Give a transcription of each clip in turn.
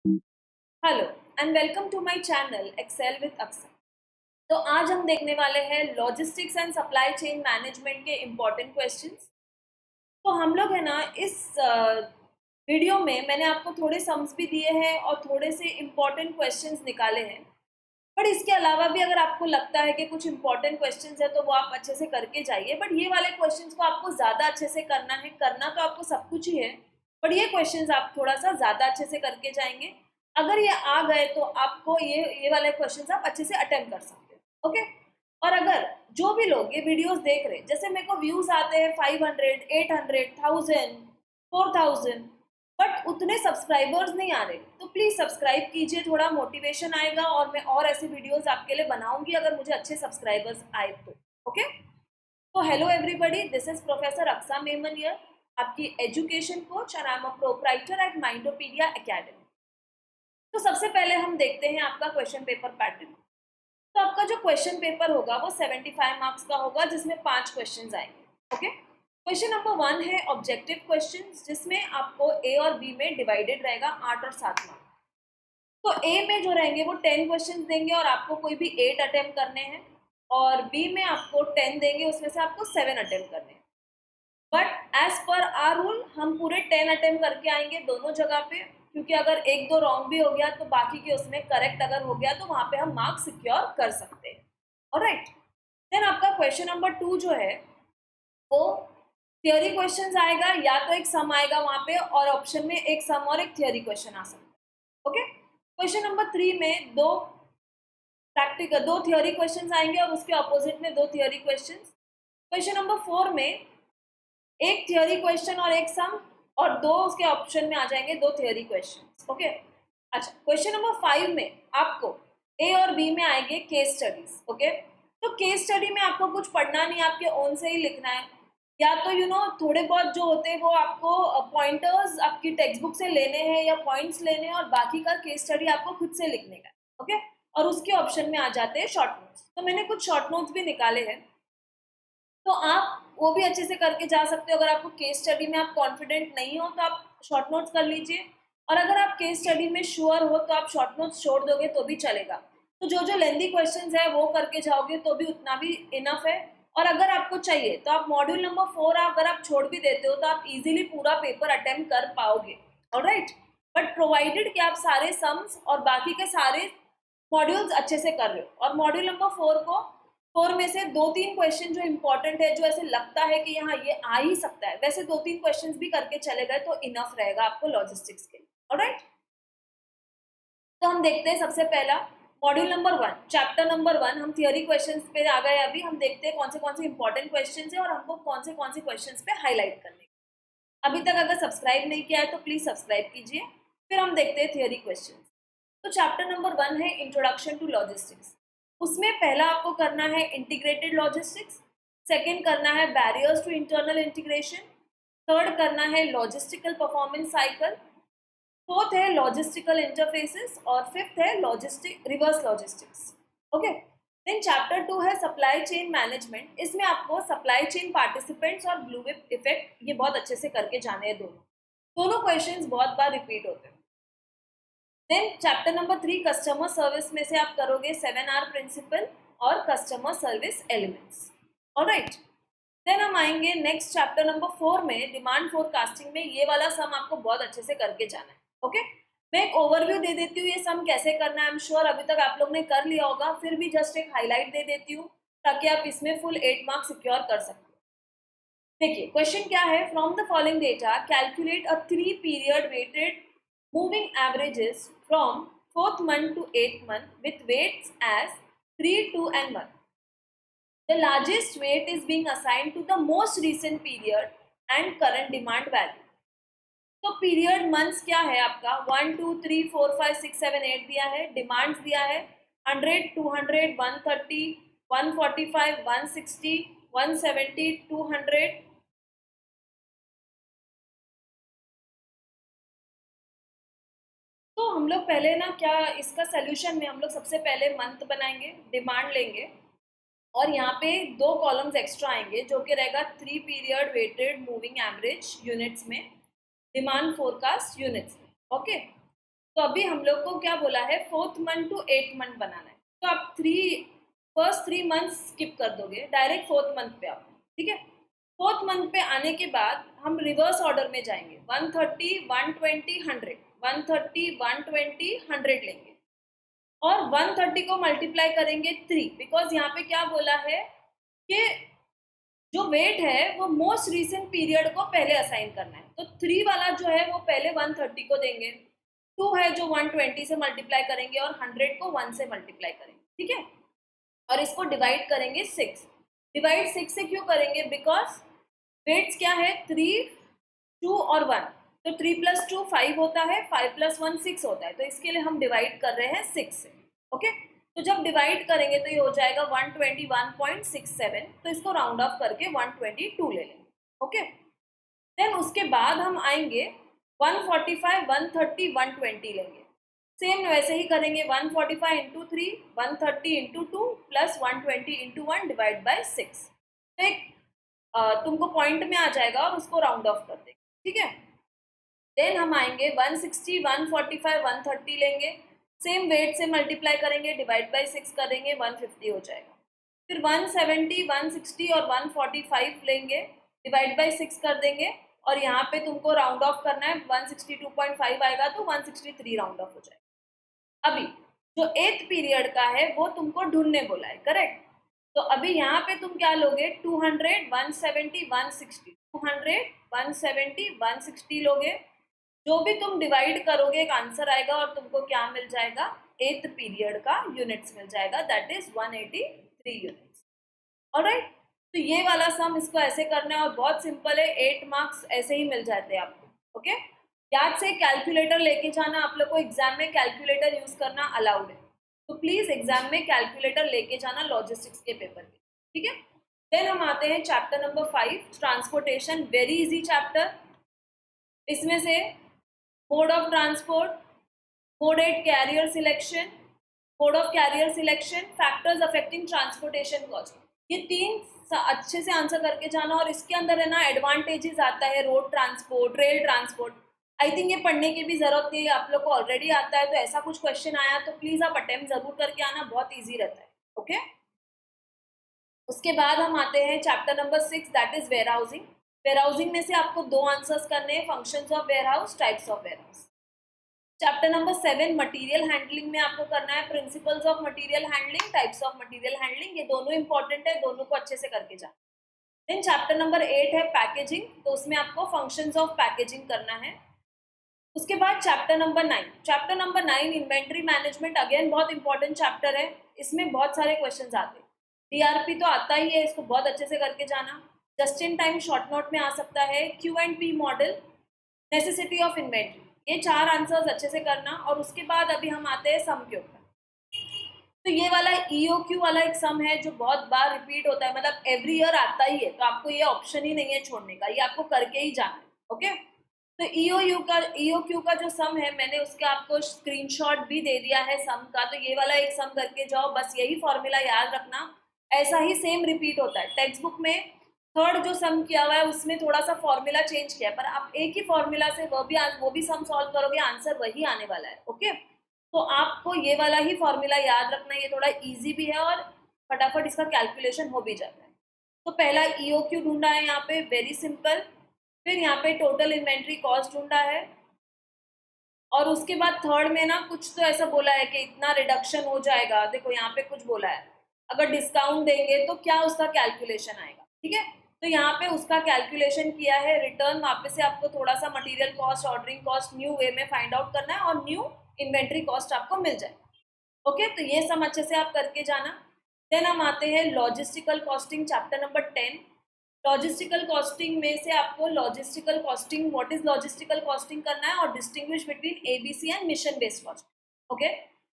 Hello and welcome to my channel Excel with अक्सर। तो आज हम देखने वाले हैं logistics and supply chain management के इम्पोर्टेंट क्वेश्चंस। तो हम लोग है ना इस वीडियो में मैंने आपको थोड़े सम्स भी दिए हैं और थोड़े से इम्पोर्टेंट क्वेश्चंस निकाले हैं। बट इसके अलावा भी अगर आपको लगता है कि कुछ इम्पोर्टेंट क्वेश्चंस है तो वो आप अच्छे से करके जाइए। बट ये वाले क्वेश्चंस को आपको ज़्यादा अच्छे से करना है, करना तो आपको सब कुछ ही है, बट ये क्वेश्चंस आप थोड़ा सा ज़्यादा अच्छे से करके जाएंगे। अगर ये आ गए तो आपको ये वाले क्वेश्चंस आप अच्छे से अटेम्प्ट कर सकते हो। ओके। और अगर जो भी लोग ये वीडियोस देख रहे हैं, जैसे मेरे को व्यूज आते हैं 500, 800, 1000, 4000, बट उतने सब्सक्राइबर्स नहीं आ रहे, तो प्लीज सब्सक्राइब कीजिए, थोड़ा मोटिवेशन आएगा और मैं और ऐसी वीडियोस आपके लिए बनाऊंगी अगर मुझे अच्छे सब्सक्राइबर्स आए तो। ओके। तो hello everybody, this is professor Aksa Memon here, आपकी education coach and I am a proprietor at Mindopedia academy. तो सबसे पहले हम देखते हैं आपका क्वेश्चन पेपर पैटर्न। तो आपका जो क्वेश्चन पेपर होगा वो 75 मार्क्स का होगा, जिसमें 5 क्वेश्चन आएंगे। ओके। क्वेश्चन नंबर 1 है ऑब्जेक्टिव क्वेश्चन, जिसमें आपको ए और बी में डिवाइडेड रहेगा 8 और 7 मार्क्स। तो ए में जो रहेंगे वो 10 क्वेश्चन देंगे और आपको कोई भी 8 अटेम्प्ट करने हैं, और बी में आपको 10 देंगे, उसमें से आपको 7 अटेम्प्ट करने हैं। But as per our rule हम पूरे 10 अटेम्प्ट करके आएंगे दोनों जगह पे, क्योंकि अगर एक दो रॉन्ग भी हो गया तो बाकी के उसमें करेक्ट अगर हो गया तो वहां पे हम मार्क्स सिक्योर कर सकते हैं। ऑलराइट। देन आपका क्वेश्चन नंबर 2 जो है वो थियोरी क्वेश्चंस आएगा, या तो एक सम आएगा वहां पे और ऑप्शन में एक सम और एक थियोरी क्वेश्चन आ सकता है। ओके। क्वेश्चन नंबर 3 में दो थियोरी क्वेश्चंस आएंगे और उसके ऑपोजिट में दो थियोरी क्वेश्चंस। क्वेश्चन नंबर 4 में एक थियोरी क्वेश्चन और एक सम, और दो उसके ऑप्शन में आ जाएंगे दो थियोरी क्वेश्चन। ओके। अच्छा, क्वेश्चन नंबर 5 में आपको ए और बी में आएंगे केस स्टडीज। ओके। तो केस स्टडी में आपको कुछ पढ़ना नहीं, आपके ओन से ही लिखना है, या तो थोड़े बहुत जो होते हैं वो आपको पॉइंटर्स आपकी टेक्स्ट बुक से लेने हैं या पॉइंट्स लेने हैं, और बाकी का केस स्टडी आपको खुद से लिखने का है। ओके। और उसके ऑप्शन में आ जाते हैं शॉर्ट नोट्स। तो मैंने कुछ शॉर्ट नोट्स भी निकाले हैं, तो आप वो भी अच्छे से करके जा सकते हो। अगर आपको केस स्टडी में आप कॉन्फिडेंट नहीं हो तो आप शॉर्ट नोट्स कर लीजिए, और अगर आप केस स्टडी में श्योर हो तो आप शॉर्ट नोट्स छोड़ दोगे तो भी चलेगा। तो जो जो लेंदी क्वेश्चंस है वो करके जाओगे तो भी उतना भी इनफ है। और अगर आपको चाहिए तो आप मॉड्यूल नंबर 4 अगर आप छोड़ भी देते हो तो आप इजीली पूरा पेपर अटेम्प्ट कर पाओगे। ऑलराइट। बट प्रोवाइडेड कि आप सारे सम्स और बाकी के सारे मॉड्यूल्स अच्छे से कर रहे हो, और मॉड्यूल नंबर 4 में से दो तीन क्वेश्चन जो इंपॉर्टेंट है, जो ऐसे लगता है कि यहाँ ये आ ही सकता है, वैसे दो तीन क्वेश्चंस भी करके चले गए तो इनफ रहेगा आपको लॉजिस्टिक्स के लिए। ऑलराइट। तो हम देखते हैं सबसे पहला मॉड्यूल नंबर 1 चैप्टर नंबर 1, हम थियोरी क्वेश्चंस पे आ गए। अभी हम देखते हैं कौन से इंपॉर्टेंट क्वेश्चंस है और हमको कौन से क्वेश्चंस पे हाईलाइट करने हैं। अभी तक अगर सब्सक्राइब नहीं किया है तो प्लीज सब्सक्राइब कीजिए। फिर हम देखते हैं थियोरी क्वेश्चन। तो चैप्टर नंबर 1 है इंट्रोडक्शन टू लॉजिस्टिक्स। उसमें पहला आपको करना है इंटीग्रेटेड लॉजिस्टिक्स, सेकंड करना है barriers to internal integration, third करना है लॉजिस्टिकल परफॉर्मेंस साइकिल, फोर्थ है लॉजिस्टिकल इंटरफेसेस, और फिफ्थ है logistic reverse logistics. Okay. Then chapter 2 है सप्लाई चेन मैनेजमेंट। इसमें आपको सप्लाई चेन पार्टिसिपेंट्स और ब्लू विप इफेक्ट ये बहुत अच्छे से करके जाने हैं। दोनों दोनों क्वेश्चंस बहुत बार रिपीट होते हैं। Then chapter number 3 customer service में से आप करोगे 7R प्रिंसिपल और customer service elements. Alright. Then हम आएंगे नेक्स्ट चैप्टर नंबर 4 में डिमांड फोरकास्टिंग में। ये वाला सम आपको बहुत अच्छे से करके जाना है। ओके। मैं एक ओवरव्यू दे देती हूँ ये सम कैसे करना है। आई एम श्योर अभी तक आप लोग ने कर लिया होगा, फिर भी जस्ट एक हाईलाइट दे देती हूँ ताकि आप इसमें फुल 8 मार्क्स सिक्योर कर सकते हो। देखिए क्वेश्चन क्या है, from the following data calculate a 3 period weighted moving averages from 4th month to 8th month with weights as 3, 2 and 1. The largest weight is being assigned to the most recent period and current demand value. तो period months क्या है आपका 1, 2, 3, 4, 5, 6, 7, 8 दिया है, demands दिया है 100, 200, 130, 145, 160, 170, 200। तो हम लोग पहले ना क्या इसका सोल्यूशन में हम लोग सबसे पहले मंथ बनाएंगे, डिमांड लेंगे, और यहाँ पे दो कॉलम्स एक्स्ट्रा आएंगे जो कि रहेगा 3 period weighted moving average units में, डिमांड फोरकास्ट यूनिट्स में। ओके। तो अभी हम लोग को क्या बोला है, 4th month to 8th month बनाना है। तो आप फर्स्ट 3 मंथ स्किप कर दोगे, डायरेक्ट 4th मंथ पे आओ, ठीक है। 4th मंथ पे आने के बाद हम रिवर्स ऑर्डर में जाएंगे, 130, 120, 100, 130, 120, 100 लेंगे और 130 को मल्टीप्लाई करेंगे 3, बिकॉज यहाँ पे क्या बोला है कि जो वेट है वो मोस्ट रिसेंट पीरियड को पहले असाइन करना है। तो 3 वाला जो है वो पहले 130 को देंगे, 2 है जो 120 से मल्टीप्लाई करेंगे और 100 को 1 से मल्टीप्लाई करेंगे, ठीक है। और इसको डिवाइड करेंगे 6। डिवाइड 6 से क्यों करेंगे, बिकॉज वेट्स क्या है, 3, 2 और 1। तो 3 + 2 5 होता है, 5 + 1 6 होता है। तो इसके लिए हम डिवाइड कर रहे हैं 6 से, ओके। तो जब डिवाइड करेंगे तो ये हो जाएगा 121.67। तो इसको राउंड ऑफ करके 122 ले लेंगे, ओके। देन उसके बाद हम आएंगे 145, 130, 120 लेंगे। सेम वैसे ही करेंगे, 145 into 3, 130 into 2 plus 120 into 1 divide by 6। तो एक तुमको पॉइंट में आ जाएगा और उसको राउंड ऑफ कर देंगे, ठीक है। देन हम आएंगे 160, 145, 130 लेंगे, सेम वेट से मल्टीप्लाई करेंगे, डिवाइड बाई 6 करेंगे, 150 हो जाएगा। फिर 170, 160 और 145 लेंगे, डिवाइड बाई 6 कर देंगे और यहाँ पे तुमको राउंड ऑफ करना है, 162.5 आएगा तो 163 राउंड ऑफ हो जाएगा। अभी जो 8th पीरियड का है वो तुमको ढूंढने बोला है, करेक्ट। तो अभी यहाँ पे तुम क्या लोगे, 200, 170, 160, 200, 170, 160 लोगे। जो भी तुम डिवाइड करोगे एक आंसर आएगा और तुमको क्या मिल जाएगा, 8th पीरियड का यूनिट्स मिल जाएगा, दैट इज 183 यूनिट्स। ऑलराइट, तो ये वाला सम इसको ऐसे करना है और बहुत सिंपल है, 8 मार्क्स ऐसे ही मिल जाते हैं आपको, ओके। याद से कैलकुलेटर लेके जाना, आप लोग को एग्जाम में कैलकुलेटर यूज करना अलाउड है, तो प्लीज एग्जाम में कैलकुलेटर लेके जाना लॉजिस्टिक्स के पेपर में, ठीक है। देन हम आते हैं chapter number 5, transportation, very easy chapter. इसमें से mode of transport, mode at carrier selection, mode of carrier selection, factors affecting transportation cost, ये 3 अच्छे से आंसर करके जाना। और इसके अंदर है ना एडवांटेजेस आता है, road transport, rail transport. I think ये पढ़ने की भी जरूरत नहीं है, आप लोग को ऑलरेडी आता है। तो ऐसा कुछ क्वेश्चन आया तो प्लीज आप अटेम्प्ट जरूर करके आना, बहुत ईजी रहता है, ओके। उसके बाद हम आते हैं chapter number 6, that is warehousing. Warehousing में से आपको 2 आंसर्स करने हैं, functions of warehouse, types of warehouse. Chapter number 7 material handling में आपको करना है principles of material handling, types of material handling. ये दोनों इंपॉर्टेंट है, दोनों को अच्छे से करके जाना। देन चैप्टर नंबर 8 है पैकेजिंग, तो उसमें आपको फंक्शंस ऑफ पैकेजिंग करना है। उसके बाद chapter number 9, chapter number 9 inventory management, again बहुत इंपॉर्टेंट चैप्टर है। इसमें बहुत सारे क्वेश्चन आते हैं, डीआरपी तो आता ही है, इसको बहुत अच्छे से करके जाना। Just in time short note में आ सकता है, Q&P model, necessity of inventory, ये 4 आंसर्स अच्छे से करना। और उसके बाद अभी हम आते हैं सम के ऊपर। तो ये वाला EOQ वाला एक सम है जो बहुत बार रिपीट होता है, मतलब एवरी ईयर आता ही है, तो आपको ये ऑप्शन ही नहीं है छोड़ने का, ये आपको करके ही जाना है, ओके। तो EOQ का जो सम है, मैंने उसका आपको स्क्रीनशॉट भी दे दिया है सम का। तो ये वाला एक सम करके जाओ, बस यही फॉर्मूला याद रखना, ऐसा ही सेम रिपीट होता है। टेक्स्ट बुक में 3rd जो सम किया हुआ है उसमें थोड़ा सा फॉर्मूला चेंज किया है, पर आप एक ही फॉर्मूला से वो भी सम सॉल्व करोगे, आंसर वही आने वाला है, ओके। तो आपको ये वाला ही फॉर्मूला याद रखना, ये थोड़ा इजी भी है और फटाफट इसका कैलकुलेशन हो भी जाता है। तो पहला EOQ ढूंढा है यहाँ पे, वेरी सिंपल। फिर यहाँ पे टोटल इन्वेंट्री कॉस्ट ढूंढा है और उसके बाद 3rd में ना कुछ तो ऐसा बोला है कि इतना रिडक्शन हो जाएगा। देखो यहाँ पे कुछ बोला है, अगर डिस्काउंट देंगे तो क्या उसका कैलकुलेशन आएगा, ठीक है। तो यहाँ पे उसका कैलकुलेशन किया है। रिटर्न वापस से आपको थोड़ा सा material cost, ordering cost new way में फाइंड आउट करना है और न्यू इन्वेंट्री कॉस्ट आपको मिल जाएगा, ओके। तो ये सब अच्छे से आप करके जाना। देन हम आते हैं logistical costing, chapter number 10। Logistical costing में से आपको logistical costing, what is logistical costing करना है और distinguish between ABC and mission based cost, okay.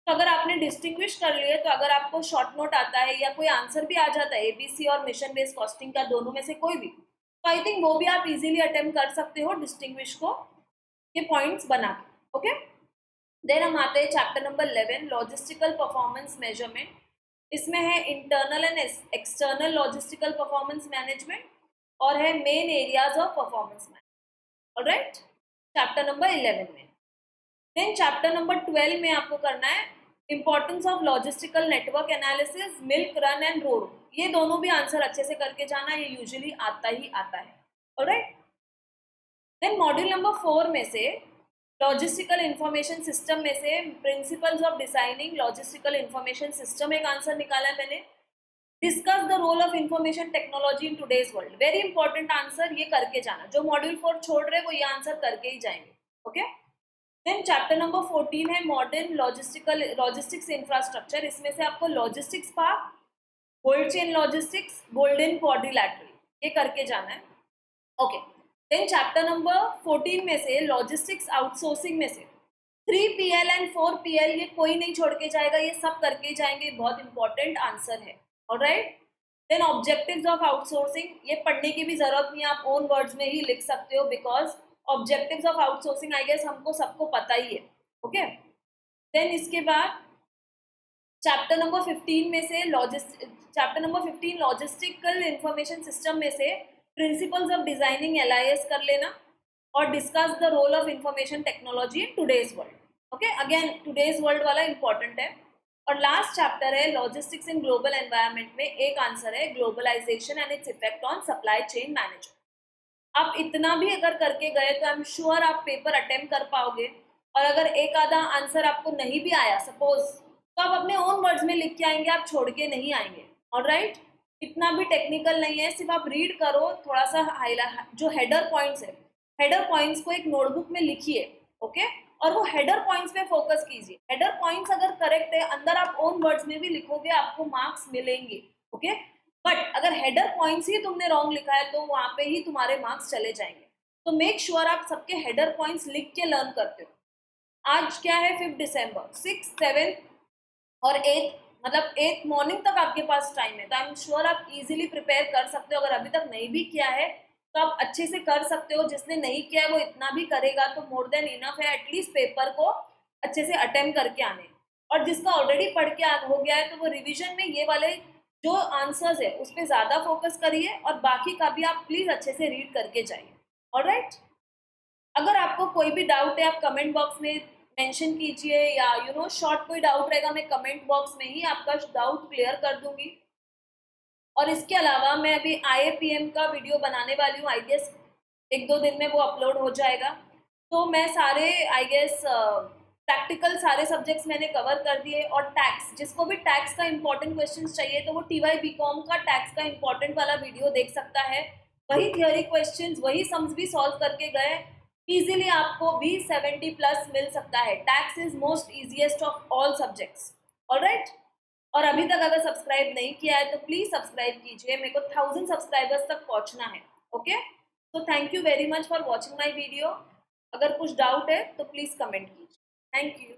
तो अगर आपने डिस्टिंग्विश कर लिए, तो अगर आपको शॉर्ट नोट आता है या कोई आंसर भी आ जाता है ABC और मिशन बेस्ड कॉस्टिंग का, दोनों में से कोई भी, तो आई थिंक वो भी आप इजीली अटेम्प्ट कर सकते हो डिस्टिंग्विश को, ये पॉइंट्स बना के, ओके। देन हम आते हैं chapter number 11, logistical performance measurement. इसमें है internal and external logistical performance management और है main areas of performance management, alright, chapter number 11 में। देन चैप्टर नंबर 12 में आपको करना है importance of logistical network analysis, milk run and road. ये दोनों भी आंसर अच्छे से करके जाना, ये यूजुअली आता ही आता है। ऑलराइट, देन मॉड्यूल नंबर 4 में से लॉजिस्टिकल इंफॉर्मेशन सिस्टम में से principles of designing logistical information system एक आंसर निकाला है मैंने। Discuss the role of information technology in today's world, very important answer, ये करके जाना। जो मॉड्यूल 4 छोड़ रहे वो ये आंसर करके ही जाएंगे। ओके, देन चैप्टर नंबर 14 है मॉडर्न लॉजिस्टिक्स इंफ्रास्ट्रक्चर। इसमें से आपको logistics park, cold chain logistics, golden quadrilateral, ये करके जाना है। ओके, देन चैप्टर नंबर 14 में से लॉजिस्टिक्स आउटसोर्सिंग में से 3PL एंड 4PL, ये कोई नहीं छोड़ के जाएगा, ये सब करके जाएंगे, बहुत इंपॉर्टेंट आंसर है। Alright, then objectives of outsourcing, ये पढ़ने की भी जरूरत नहीं है, आप ओन वर्ड्स में ही लिख सकते हो, because objectives of outsourcing I guess हमको सबको पता ही है। ओके, देन इसके बाद चैप्टर नंबर 15 में से chapter number 15 logistical information system में से प्रिंसिपल्स ऑफ डिजाइनिंग LIS कर लेना और discuss the role of information technology in today's world. Okay, again today's world वाला इंपॉर्टेंट है। और लास्ट चैप्टर है लॉजिस्टिक्स इन ग्लोबल एनवायरनमेंट में, एक आंसर है globalization and its effect on supply chain management. आप इतना भी अगर करके गए तो आई एम श्योर आप पेपर अटेम्प्ट कर पाओगे। और अगर एक आधा आंसर आपको नहीं भी आया सपोज, तो आप अपने ओन वर्ड्स में लिख के आएंगे, आप छोड़ के नहीं आएंगे। ऑलराइट, इतना भी टेक्निकल नहीं है, सिर्फ आप रीड करो, थोड़ा सा हाईलाइट जो हेडर पॉइंट्स है, हेडर पॉइंट्स को एक नोटबुक में लिखिए। ओके, और वो हेडर पॉइंट्स पे फोकस कीजिए। हेडर पॉइंट्स अगर करेक्ट है, अंदर आप ओन वर्ड्स में भी लिखोगे, आपको मार्क्स मिलेंगे। ओके, बट अगर हेडर पॉइंट्स ही तुमने रॉन्ग लिखा है तो वहां पे ही तुम्हारे मार्क्स चले जाएंगे। तो मेक श्योर आप सबके हेडर पॉइंट्स लिख के लर्न करते हो। आज क्या है, 5 दिसंबर, 6, 7 और 8, मतलब 8 मॉर्निंग तक आपके पास टाइम है, तो आई एम श्योर आप इजीली प्रिपेयर कर सकते हो। अगर अभी तक नहीं भी किया है तो आप अच्छे से कर सकते हो। जिसने नहीं किया है वो इतना भी करेगा तो मोर देन इनफ है, एटलीस्ट पेपर को अच्छे से अटेम्प्ट करके आने। और जिसका ऑलरेडी पढ़ के हो गया है तो वो रिविजन में ये वाले जो आंसर्स है उस पर ज्यादा फोकस करिए और बाकी का भी आप प्लीज अच्छे से रीड करके जाइए। ऑलराइट, अगर आपको कोई भी डाउट है आप कमेंट बॉक्स में मेंशन कीजिए, या शॉर्ट कोई डाउट रहेगा मैं कमेंट बॉक्स में ही आपका डाउट क्लियर कर दूंगी। और इसके अलावा मैं अभी IAPM का वीडियो बनाने वाली हूँ, आई गेस 1-2 दिन में वो अपलोड हो जाएगा। तो मैं सारे आई गेस प्रैक्टिकल सारे सब्जेक्ट्स मैंने कवर कर दिए। और टैक्स, जिसको भी टैक्स का इंपॉर्टेंट क्वेश्चंस चाहिए तो वो TY BCom का टैक्स का इंपॉर्टेंट वाला वीडियो देख सकता है। वही थियोरी क्वेश्चंस, वही सम्स भी सॉल्व करके गए, इजीली आपको भी 70+ मिल सकता है। Tax is most easiest of all subjects. Alright, और अभी तक अगर सब्सक्राइब नहीं किया है तो प्लीज सब्सक्राइब कीजिए, मेरे को 1000 सब्सक्राइबर्स तक पहुंचना है। ओके, तो thank you very much for watching my video. अगर कुछ डाउट है तो प्लीज कमेंट कीजिए। Thank you.